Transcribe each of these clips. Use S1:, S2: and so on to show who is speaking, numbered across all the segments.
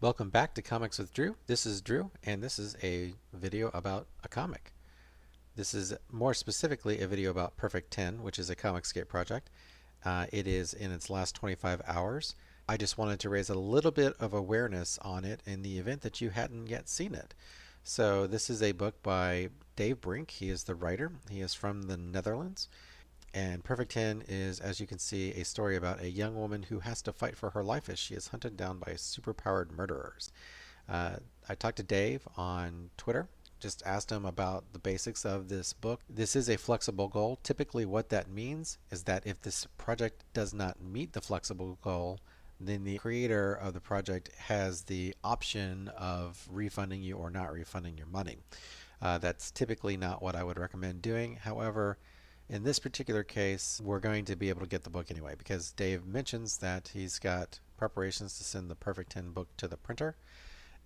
S1: Welcome back to Comics with Drew. This is Drew, and this is a video about a comic. This is more specifically a video about Perfect 10, which is a Comicsgate project. It is in its last 25 hours. I just wanted to raise a little bit of awareness on it in the event that you hadn't yet seen it. So, this is a book by Dave Brink. He is the writer, he is from the Netherlands. And Perfect 10 is, as you can see, a story about a young woman who has to fight for her life as she is hunted down by superpowered murderers. Uh, I talked to Dave on Twitter, just asked him about the basics of this book. This is a flexible goal. Typically, what that means is that if this project does not meet the flexible goal, then the creator of the project has the option of refunding you or not refunding your money. That's typically not what I would recommend doing. However, in this particular case, we're going to be able to get the book anyway because Dave mentions that he's got preparations to send the Perfect 10 book to the printer,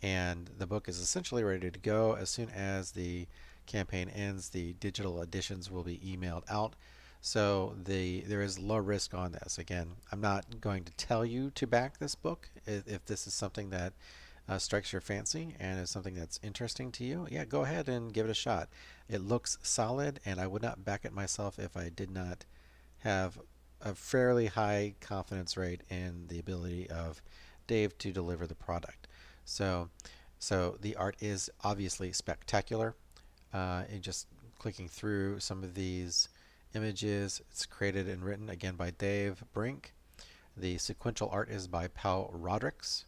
S1: and the book is essentially ready to go. As soon as the campaign ends, the digital editions will be emailed out. So there is low risk on this. Again, I'm not going to tell you to back this book. If this is something that strikes your fancy and is something that's interesting to you, yeah, go ahead and give it a shot. It looks solid, and I would not back it myself if I did not have a fairly high confidence rate in the ability of Dave to deliver the product. So, so the art is obviously spectacular. And just clicking through some of these images, it's created and written again by Dave Brink. The sequential art is by Pau Rodrigues,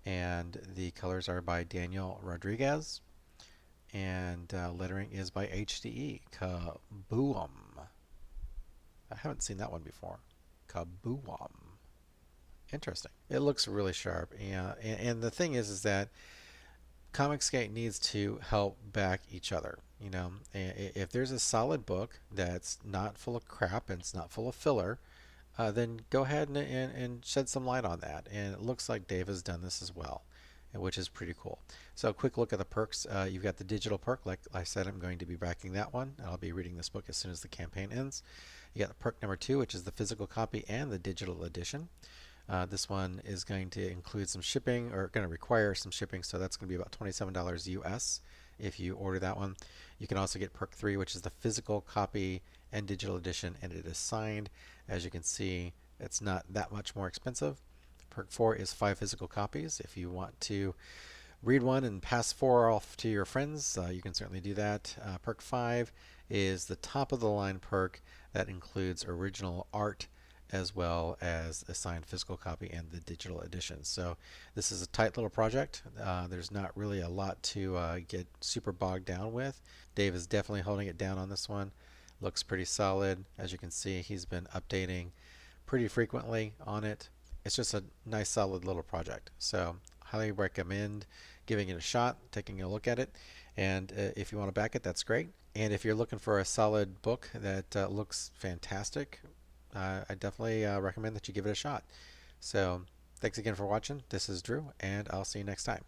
S1: and the colors are by Daniel Rodriguez, and lettering is by HDE. Kaboom! I haven't seen that one before. Kaboom! Interesting. It looks really sharp, and the thing is that Comicsgate needs to help back each other. You know, if there's a solid book that's not full of crap and it's not full of filler, then go ahead and shed some light on that. And it looks like Dave has done this as well, which is pretty cool. So, a quick look at the perks. You've got the digital perk. Like I said, I'm going to be backing that one. I'll be reading this book as soon as the campaign ends. You got the perk number 2, which is the physical copy and the digital edition. This one is going to include some shipping, or going to require some shipping, so that's going to be about $27 US if you order that one. You can also get perk 3, which is the physical copy and digital edition, and it is signed. As you can see, it's not that much more expensive. Perk 4 is 5 physical copies. If you want to read one and pass 4 off to your friends, you can certainly do that. Perk 5 is the top of the line perk that includes original art as well as a signed physical copy and the digital edition. So this is a tight little project. There's not really a lot to get super bogged down with. Dave is definitely holding it down on this one. Looks pretty solid. As you can see, he's been updating pretty frequently on it. It's just a nice solid little project. So highly recommend giving it a shot, taking a look at it. And if you want to back it, that's great. And if you're looking for a solid book that looks fantastic, I definitely recommend that you give it a shot. So, thanks again for watching. This is Drew, and I'll see you next time.